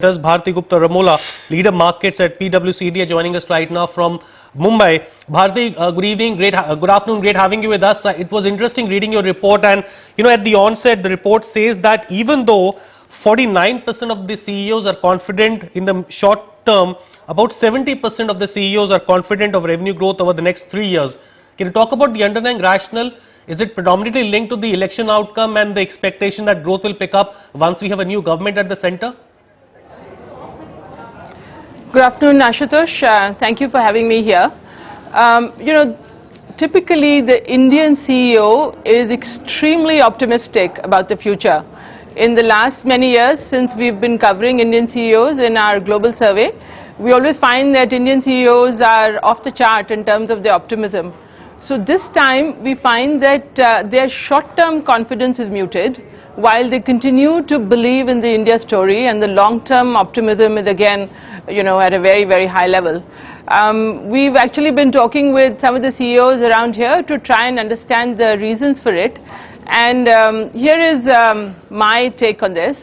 Bharti Gupta Ramola, leader markets at PWC India, joining us right now from Mumbai. Bharti, good evening, good afternoon, great having you with us. It was interesting reading your report, and at the onset the report says that even though 49% of the CEOs are confident in the short term, about 70% of the CEOs are confident of revenue growth over the next 3 years. Can you talk about the underlying rationale? Is it predominantly linked to the election outcome and the expectation that growth will pick up once we have a new government at the center? Good afternoon, Ashutosh. Thank you for having me here. Typically the Indian CEO is extremely optimistic about the future. In the last many years, since we've been covering Indian CEOs in our global survey, we always find that Indian CEOs are off the chart in terms of their optimism. So this time we find that their short-term confidence is muted, while they continue to believe in the India story, and the long-term optimism is again at a very, very high level. We've actually been talking with some of the CEOs around here to try and understand the reasons for it. And here is my take on this.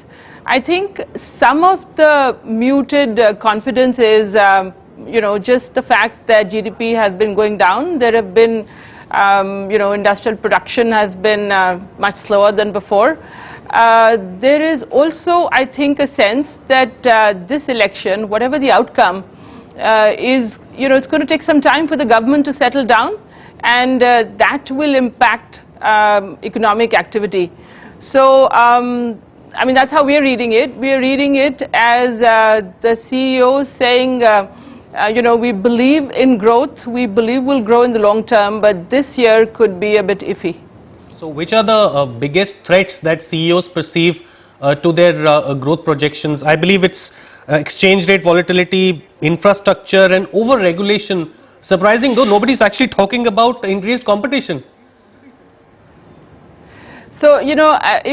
I think some of the muted confidence is, just the fact that GDP has been going down. There have been, industrial production has been much slower than before. There is also, I think, a sense that this election, whatever the outcome, it's going to take some time for the government to settle down, and that will impact economic activity. So, that's how we are reading it. We are reading it as the CEO saying, we believe in growth, we believe we'll grow in the long term, but this year could be a bit iffy. So which are the biggest threats that CEOs perceive to their growth projections? I believe it's exchange rate volatility, infrastructure and over-regulation. Surprising though, nobody's actually talking about increased competition. So, it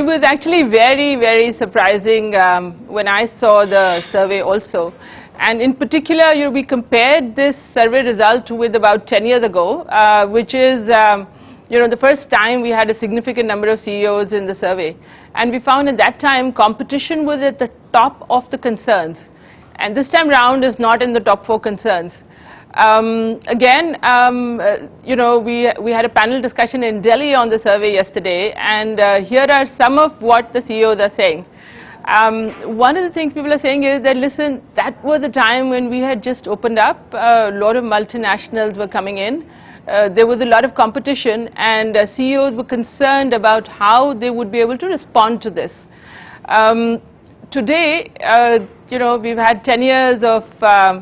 was actually very, very surprising when I saw the survey also. And in particular, we compared this survey result with about 10 years ago, which is the first time we had a significant number of CEOs in the survey. And we found at that time competition was at the top of the concerns. And this time round is not in the top 4 concerns. We had a panel discussion in Delhi on the survey yesterday, and here are some of what the CEOs are saying. One of the things people are saying is that, listen, that was a time when we had just opened up, a lot of multinationals were coming in. There was a lot of competition, and CEOs were concerned about how they would be able to respond to this. Today, we've had 10 years of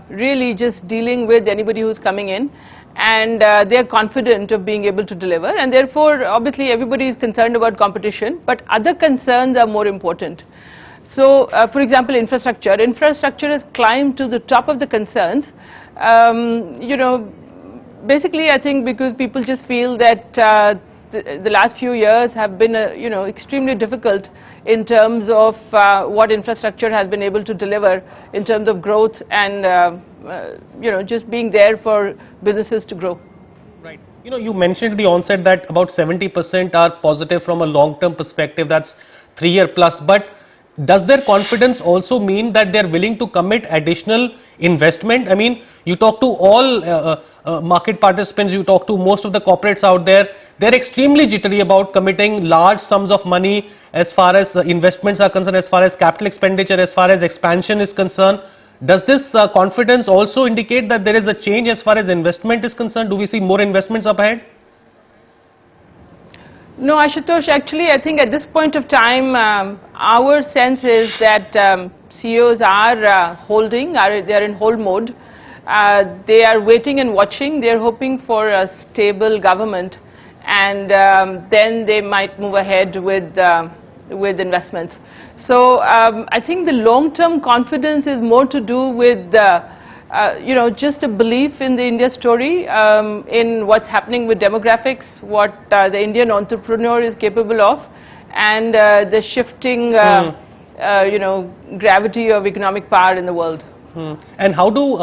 really just dealing with anybody who's coming in, and they're confident of being able to deliver, and therefore, obviously, everybody is concerned about competition, but other concerns are more important. So, for example, infrastructure. Infrastructure has climbed to the top of the concerns. Basically, I think because people just feel that the last few years have been, extremely difficult in terms of what infrastructure has been able to deliver in terms of growth and, just being there for businesses to grow. Right. You mentioned at the onset that about 70% are positive from a long-term perspective, that's 3-year plus, but does their confidence also mean that they are willing to commit additional investment? I mean, you talk to all market participants, you talk to most of the corporates out there, they're extremely jittery about committing large sums of money as far as investments are concerned, as far as capital expenditure, as far as expansion is concerned. Does this confidence also indicate that there is a change as far as investment is concerned? Do we see more investments up ahead? No, Ashutosh, actually I think at this point of time, our sense is that CEOs are they're in hold mode. They are waiting and watching. They're hoping for a stable government, and then they might move ahead with investments. So I think the long-term confidence is more to do with just a belief in the India story, in what's happening with demographics, what the Indian entrepreneur is capable of, and the shifting gravity of economic power in the world. And how do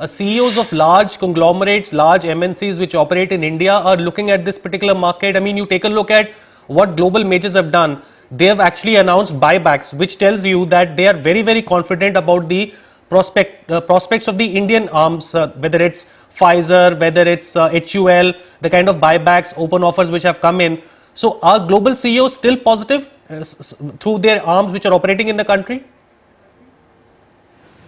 CEOs of large conglomerates, large MNCs which operate in India are looking at this particular market? I mean, you take a look at what global majors have done. they have actually announced buybacks, which tells you that they are very, very confident about the prospects of the Indian arms, whether it's Pfizer, whether it's HUL, the kind of buybacks, open offers which have come in. So are global CEOs still positive through their arms which are operating in the country?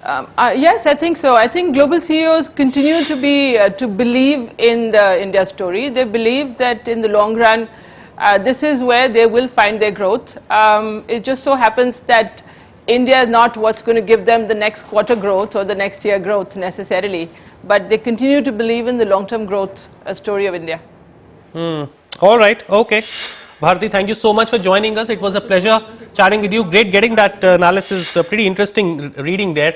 Yes, I think so. I think global CEOs continue to be to believe in the India story. They believe that in the long run, this is where they will find their growth. It just so happens that India is not what's going to give them the next quarter growth or the next year growth necessarily, but they continue to believe in the long-term growth story of India. All right, okay. Bharti, thank you so much for joining us. It was a pleasure chatting with you. Great getting that analysis, pretty interesting reading there.